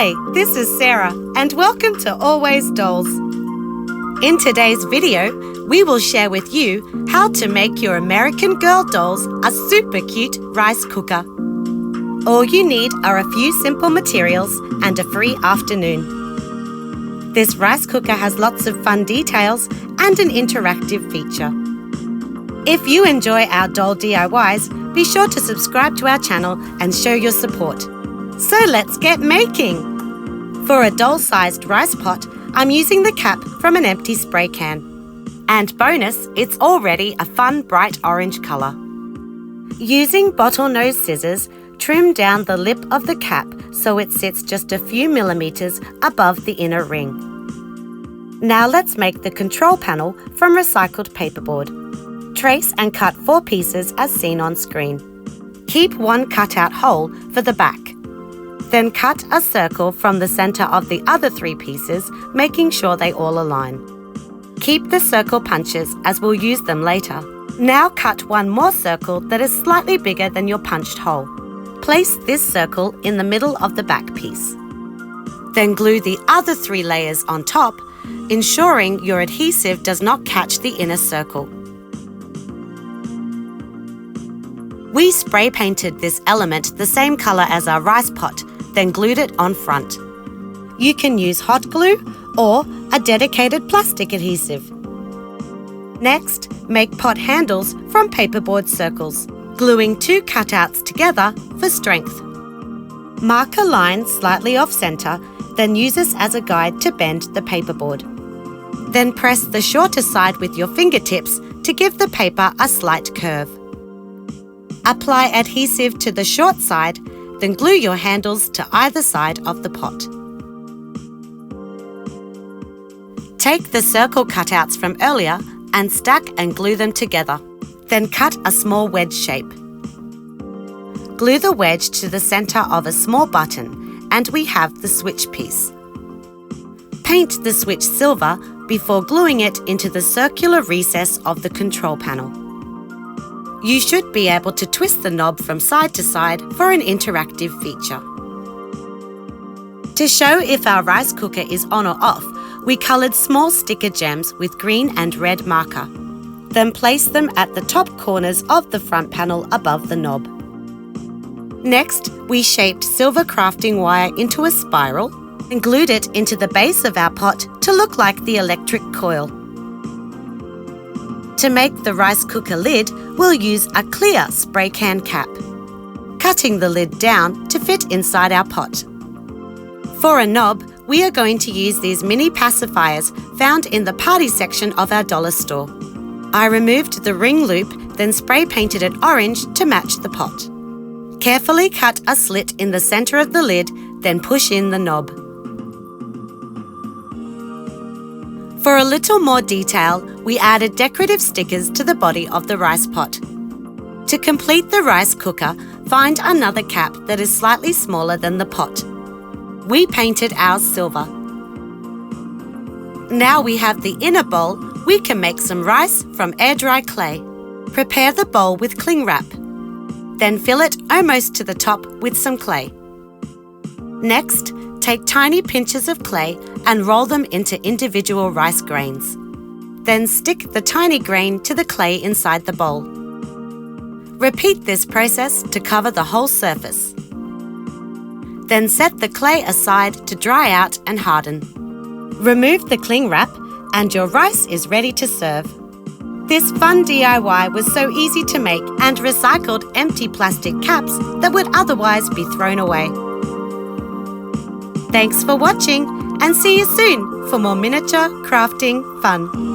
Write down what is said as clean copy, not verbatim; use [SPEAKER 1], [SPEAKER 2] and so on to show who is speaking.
[SPEAKER 1] Hi, this is Sarah and welcome to Always Dolls. In today's video, we will share with you how to make your American Girl dolls a super cute rice cooker. All you need are a few simple materials and a free afternoon. This rice cooker has lots of fun details and an interactive feature. If you enjoy our doll DIYs, be sure to subscribe to our channel and show your support. So let's get making! For a doll-sized rice pot, I'm using the cap from an empty spray can. And bonus, it's already a fun bright orange colour. Using bottlenose scissors, trim down the lip of the cap so it sits just a few millimetres above the inner ring. Now let's make the control panel from recycled paperboard. Trace and cut 4 pieces as seen on screen. Keep one cut-out hole for the back. Then cut a circle from the centre of the other 3 pieces, making sure they all align. Keep the circle punches as we'll use them later. Now cut one more circle that is slightly bigger than your punched hole. Place this circle in the middle of the back piece. Then glue the other 3 layers on top, ensuring your adhesive does not catch the inner circle. We spray painted this element the same colour as our rice pot, then glued it on front. You can use hot glue or a dedicated plastic adhesive. Next, make pot handles from paperboard circles, gluing 2 cutouts together for strength. Mark a line slightly off-centre, then use this as a guide to bend the paperboard. Then press the shorter side with your fingertips to give the paper a slight curve. Apply adhesive to the short side, then glue your handles to either side of the pot. Take the circle cutouts from earlier and stack and glue them together. Then cut a small wedge shape. Glue the wedge to the centre of a small button and we have the switch piece. Paint the switch silver before gluing it into the circular recess of the control panel. You should be able to twist the knob from side to side for an interactive feature. To show if our rice cooker is on or off, we coloured small sticker gems with green and red marker. Then place them at the top corners of the front panel above the knob. Next, we shaped silver crafting wire into a spiral and glued it into the base of our pot to look like the electric coil. To make the rice cooker lid, we'll use a clear spray can cap, cutting the lid down to fit inside our pot. For a knob, we are going to use these mini pacifiers found in the party section of our dollar store. I removed the ring loop, then spray painted it orange to match the pot. Carefully cut a slit in the centre of the lid, then push in the knob. For a little more detail, we added decorative stickers to the body of the rice pot. To complete the rice cooker, find another cap that is slightly smaller than the pot. We painted ours silver. Now we have the inner bowl, we can make some rice from air-dry clay. Prepare the bowl with cling wrap. Then fill it almost to the top with some clay. Next, take tiny pinches of clay and roll them into individual rice grains. Then stick the tiny grain to the clay inside the bowl. Repeat this process to cover the whole surface. Then set the clay aside to dry out and harden. Remove the cling wrap and your rice is ready to serve. This fun DIY was so easy to make and recycled empty plastic caps that would otherwise be thrown away. Thanks for watching and see you soon for more miniature crafting fun.